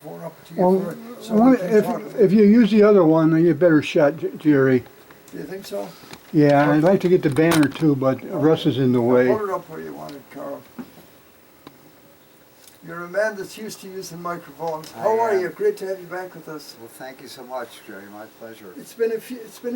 microphone up to you Well, so we can talk. if you use the other one, then you better shot, Jerry. Do you think so? Yeah, I'd like to get the banner too, but Russ is in the way. Hold it up where you want it, Carl. You're a man that's used to using microphones. How are you? Great to have you back with us. Well, thank you so much, Jerry. My pleasure. It's been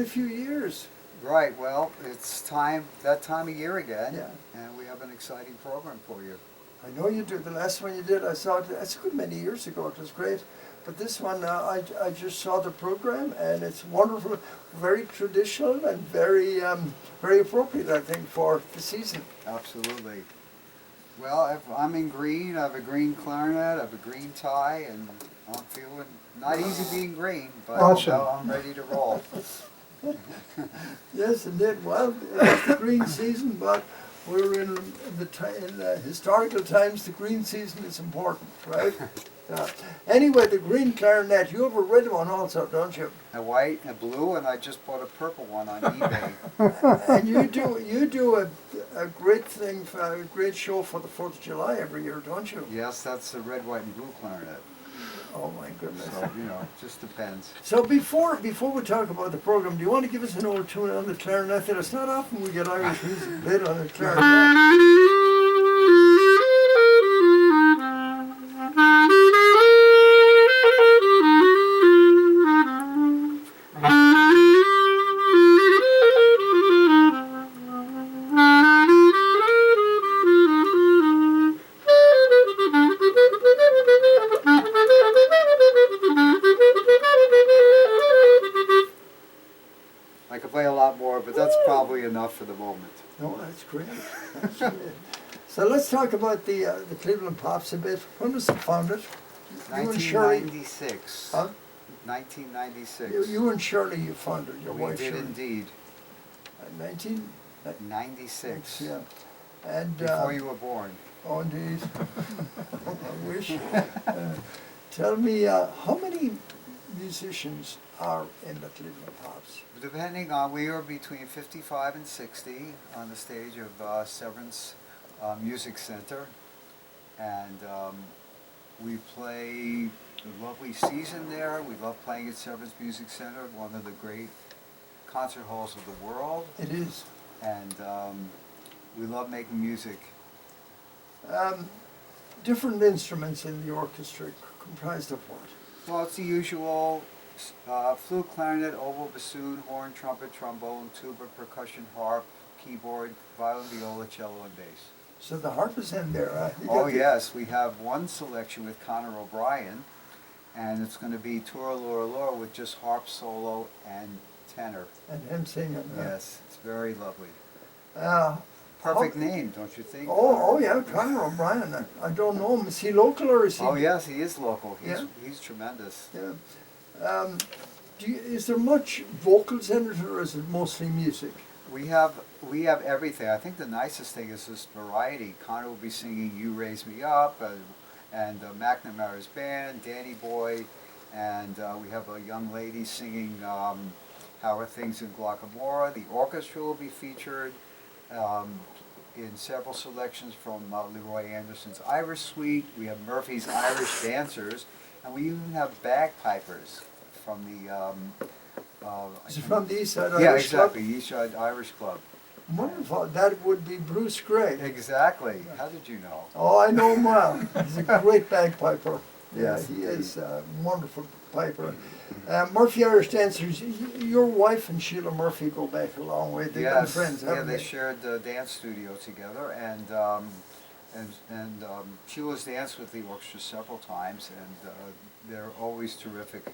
a few years. Right. Well, it's that time of year again, Yeah. and we have an exciting program for you. I know you do. The last one you did, I saw it. That's a good many years ago. It was great. But this one, I just saw the program, and it's wonderful, very traditional, and very appropriate, I think, for the season. Absolutely. Well, I'm in green. I have a green clarinet. I have a green tie, and I'm feeling not easy being green, but Awesome. now I'm ready to roll. Yes, indeed. Well, it's the green season, but we're in the historical times. The green season is important, right? Anyway, the green clarinet. You have a red one also, don't you? A white, a blue, and I just bought a purple one on eBay. And you do a great thing, a great show for the 4th of July every year, don't you? Yes, that's the red, white, and blue clarinet. Oh my goodness. So, you know, it just depends. So before we talk about the program, do you want to give us an old tune on the clarinet? It's not often we get Irish music played on the clarinet. I could play a lot more, but that's probably enough for the moment. No, that's great. That's great. So let's talk about the Cleveland Pops a bit. When was it founded? You and Shirley. 1996. Huh? 1996. You and Shirley, you founded your We wife did Shirley. indeed. 96. Yeah. And Before you were born. oh, indeed. I wish. Tell me, how many musicians are in the Cleveland Pops? Depending on, we are between 55 and 60 on the stage of Severance Music Center. And we play a lovely season there. We love playing at Severance Music Center, one of the great concert halls of the world. It is. And we love making music. Different instruments in the orchestra comprised of what? Well, it's the usual flute, clarinet, oboe, bassoon, horn, trumpet, trombone, tuba, percussion, harp, keyboard, violin, viola, cello, and bass. So the harp is in there. Oh yes, we have one selection with Conor O'Brien, and it's going to be Tura Lura Lura with just harp solo and tenor. And him singing. Yes, it's very lovely. Uh, Perfect name, don't you think? oh yeah, Conor O'Brien. I don't know him. Is he local or is he? Oh yes, he is local. Yeah? He's tremendous. Yeah. Is there much vocals in it, or is it mostly music? We have everything. I think the nicest thing is this variety. Conor will be singing "You Raise Me Up," and McNamara's band, Danny Boy, and we have a young lady singing "How Are Things in Glockamora." The orchestra will be featured in several selections from Leroy Anderson's Irish Suite. We have Murphy's Irish Dancers, and we even have bagpipers from the. Is it from the East Side Yeah, Irish Club? exactly. East Side Irish Club. Wonderful. That would be Bruce Gray. Exactly. How did you know? Oh, I know him well. He's a great bagpiper. Yes, He is a wonderful piper. Murphy Irish Dancers, your wife and Sheila Murphy go back a long way. They've been friends, haven't they they? shared the dance studio together, and Sheila's danced with the orchestra several times, and they're always terrific.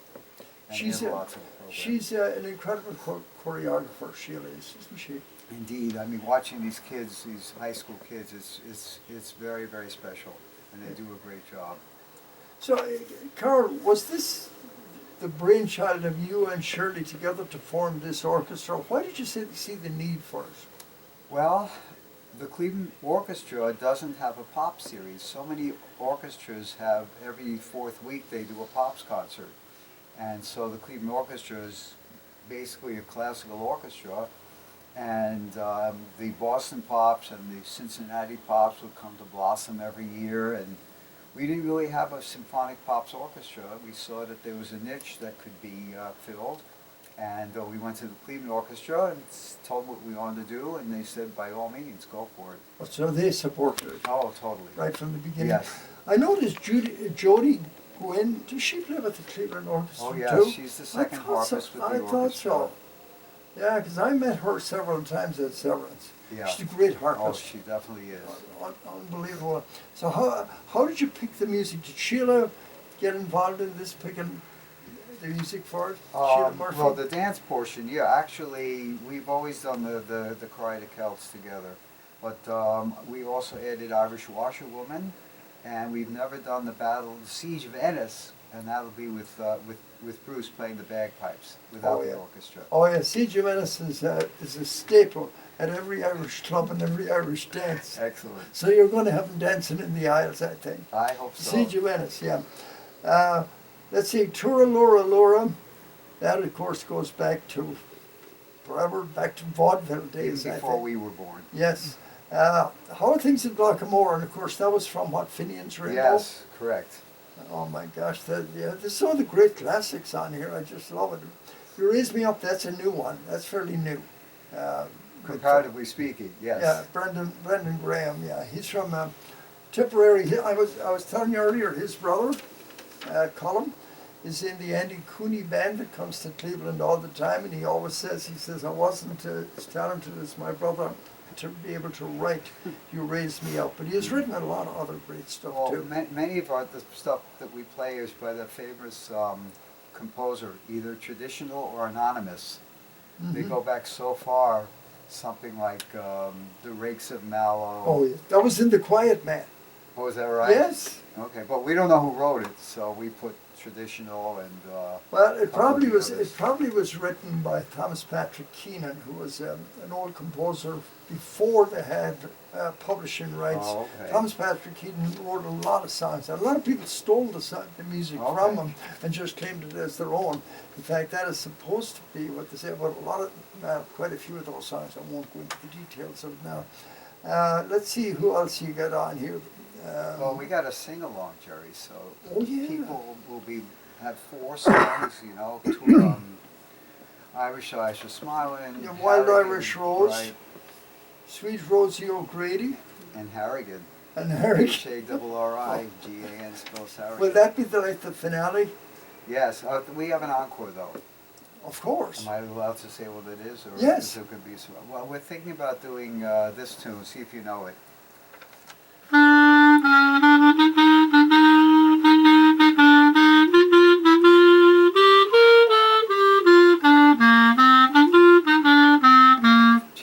And She's they have lots of programs. She's an incredible choreographer, Sheila is, isn't she? Indeed, I mean, watching these kids, these high school kids, it's very, very special, and they do a great job. So, Carl, was this the brainchild of you and Shirley together to form this orchestra? Why did you see the need for it? Well, the Cleveland Orchestra doesn't have a pop series. So many orchestras have, every fourth week they do a pops concert. And so the Cleveland Orchestra is basically a classical orchestra, and the Boston Pops and the Cincinnati Pops would come to Blossom every year, and We didn't really have a symphonic pops orchestra. We saw that there was a niche that could be filled, and we went to the Cleveland Orchestra and told them what we wanted to do, and they said, by all means, go for it. So they supported it Oh, totally. right from the beginning. Yes. I noticed Jody Gwynn, does she play with the Cleveland Orchestra Oh, too? yes, she's the second I thought so. harpist with the I orchestra. thought so. Yeah, because I met her several times at Severance. Yeah. She's a great Oh, harpist. she definitely is. Unbelievable. So how did you pick the music? Did Sheila get involved in this, picking the music for it? Sheila Murphy? Well, the dance portion, yeah, actually, we've always done the Cry to Celts together. But we also added Irish Washerwoman, and we've never done the Siege of Ennis, and that'll be with Bruce playing the bagpipes without the orchestra. Oh yeah, Siege of Ennis is a staple at every Irish club and every Irish dance. Excellent. So you're going to have them dancing in the aisles, I think. I hope so. Siege of Ennis, yeah. Let's see, Tura Lura Lura. That, of course, goes back to forever, back to vaudeville days, Even I before think. we were born. Yes. How are things in Glockamore? And, of course, that was from what, Finian's Rainbow? Yes, correct. Oh, my gosh. There's some of the great classics on here. I just love it. You Raise Me Up, that's a new one. That's fairly new. Comparatively speaking, yes. Yeah, Brendan Graham, yeah. He's from Tipperary. I was telling you earlier, his brother, Colin, is in the Andy Cooney band that comes to Cleveland all the time, and he always says, I wasn't as talented as my brother to be able to write You Raise Me Up. But he has written a lot of other great stuff, Well, too. many of the stuff that we play is by the famous composer, either traditional or anonymous. They go back so far, something like The Rakes of Mallow. Oh, yeah. That was in The Quiet Man. Oh, is that right? Yes. Okay, but we don't know who wrote it, so we put traditional and. Well, it couple of the others. probably was written by Thomas Patrick Keenan, who was an old composer before they had publishing rights. Oh, okay. Thomas Patrick Keenan wrote a lot of songs. A lot of people stole the music from Okay. him and just claimed it as their own. In fact, that is supposed to be what they say about a lot of, quite a few of those songs. I won't go into the details of it now. Let's see who else you got on here. Well, we got a sing along, Jerry. So Oh, yeah. people will have 4 songs, two, Irish Eyes Are Smiling, Yeah, Wild Harrigan, Irish Rose. right, Sweet Rosie O'Grady and Harrigan. and Harry. H-A-R-R-I-G-A-N spells Harrigan. Will that be the finale? Yes, we have an encore though. Of course. Am I allowed to say what it is, or Yes. is it going to be? Well, we're thinking about doing this tune. See if you know it.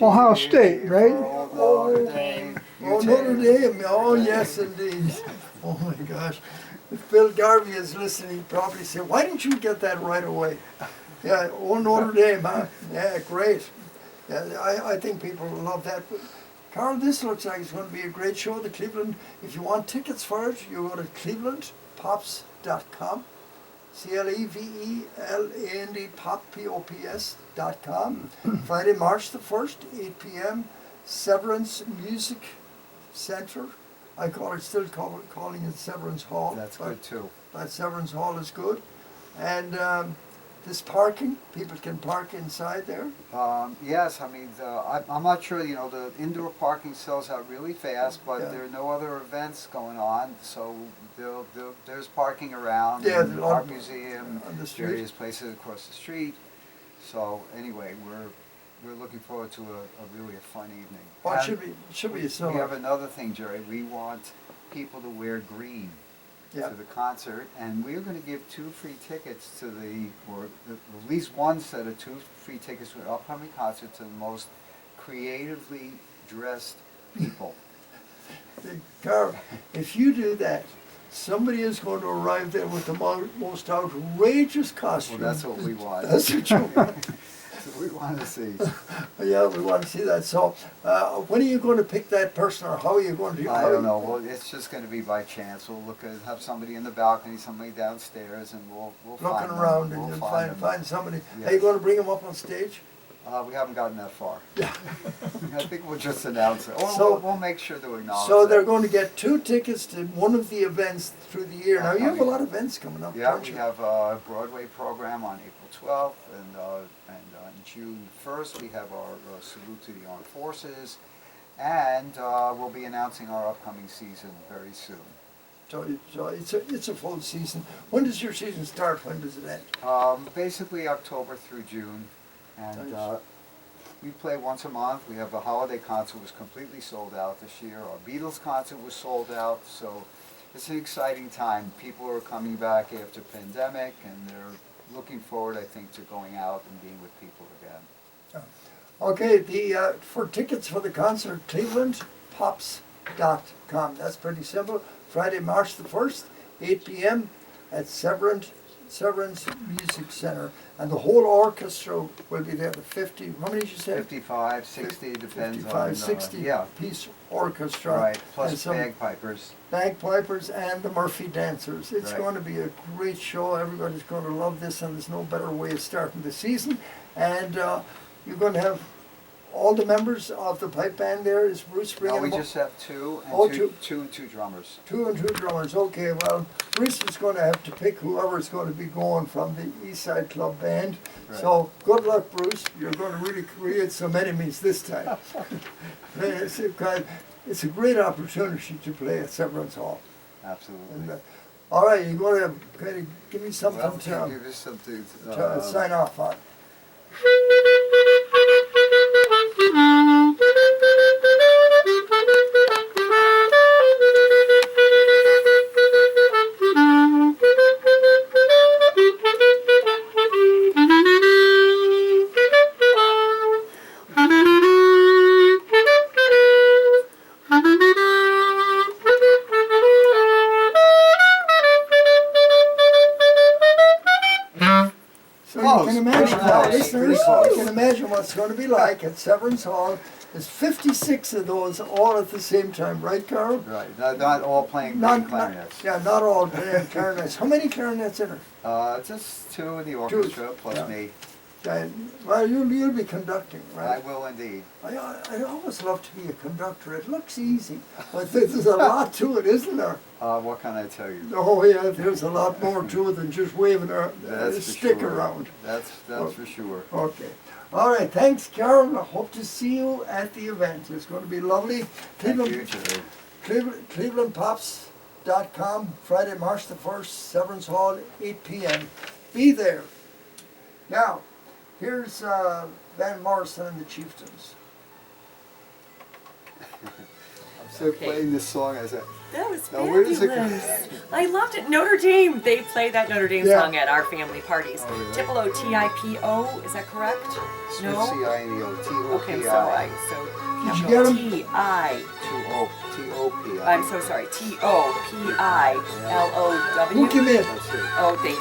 Ohio State, right? Oh, Notre Dame. Oh, Notre Dame. Oh, yes, indeed. Oh, my gosh. If Bill Garvey is listening, he'd probably say, why didn't you get that right away? Yeah, oh, Notre Dame, huh? Yeah, great. Yeah, I think people will love that. But, Carl, this looks like it's going to be a great show. The Cleveland, if you want tickets for it, you go to clevelandpops.com. CLEVELAND POPS.com. Friday, March the 1st, 8 p.m. Severance Music Center. I calling it Severance Hall. That's good too. But Severance Hall is good. And this parking, people can park inside there. Yes, I mean, I'm not sure, the indoor parking sells out really fast, but Yeah. there are no other events going on, so there's parking around. Yeah, in there's the a lot art museum, on the street. various places across the street. So anyway, we're looking forward to a really fun evening. Oh, it And should be we so. have another thing, Jerry. We want people to wear green Yeah. to the concert, and we're going to give 2 free tickets to or at least one set of 2 free tickets to an upcoming concert to the most creatively dressed people. Carl, if you do that, somebody is going to arrive there with the most outrageous costume. Well, that's what we want. That's what you want. That's what we want to see. Yeah, we want to see that. So, when are you going to pick that person, or how are you going to? I don't know. Well, it's just going to be by chance. We'll have somebody in the balcony, somebody downstairs, and we'll find Looking them. around, and We'll you'll them. find somebody. Yes. Are you going to bring them up on stage? We haven't gotten that far. Yeah. I think we'll just announce it. Or So- we'll make sure to acknowledge So it. they're going to get 2 tickets to one of the events through the year. Now, you have a Upcoming. lot of events coming up, Yeah, don't we you? have a Broadway program on April 12th, and on June 1st, we have our Salute to the Armed Forces, and we'll be announcing our upcoming season very soon. So it's a full season. When does your season start? When does it end? Basically October through June, and Nice. we play once a month. We have a holiday concert was completely sold out this year. Our Beatles concert was sold out, so it's an exciting time. People are coming back after pandemic, and they're looking forward, I think, to going out and being with people again. Okay, for tickets for the concert, clevelandpops.com. That's pretty simple. Friday, March the 1st, 8 p.m. at Severance Music Center. And the whole orchestra will be there, the 50, how many did you say? 55, 60, depends 55, on, 60 yeah, piece orchestra. right, And plus some bagpipers. bagpipers and the Murphy dancers. It's Right. going to be a great show. Everybody's going to love this, and there's no better way of starting the season. And you're going to have all the members of the pipe band there. Is Bruce No, bringing we them? just have two, and Oh, two and two drummers. 2 and 2 drummers. Okay, well, Bruce is going to have to pick whoever's going to be going from the East Side Club Band. Right. So good luck, Bruce. You're going to really create some enemies this time. It's a great opportunity to play at Severance Hall. Absolutely. And, all right, you're going to kind of give me something Well, to give us something. sign off on. So you Close, can imagine, pretty close, listeners, pretty close. you can imagine what it's going to be like at Severance Hall. There's 56 of those all at the same time, right, Carl? Right, not all playing Not, clarinets. yeah, not all playing clarinets. How many clarinets in it? Just two in the orchestra, plus yeah. me. Well, you'll be conducting, I right? will indeed. I always love to be a conductor. It looks easy, but there's a lot to it, isn't there? What can I tell you? Oh yeah, there's a lot more to it than just waving a That's for stick sure. around. That's Oh. for sure. Okay. All right. Thanks, Carol. I hope to see you at the event. It's going to be lovely. Thank you, Jerry. ClevelandPops.com, Friday, March the 1st, Severance Hall, 8 p.m. Be there. Now, here's Van Morrison and the Chieftains. I'm still playing this song as a. That was Now, where does it go? fabulous. I loved it. Notre Dame. They play that Notre Dame Yeah. song at our family parties. Oh, really? Topolow, T-I-P-O. Is that correct? No. C-I-N-E-O, Okay, I'm so Did you capital get 'em? T-I. T-O-P-I. I'm so sorry. T-O-P-I-L-O-W. Who came in? That's it. Oh, thank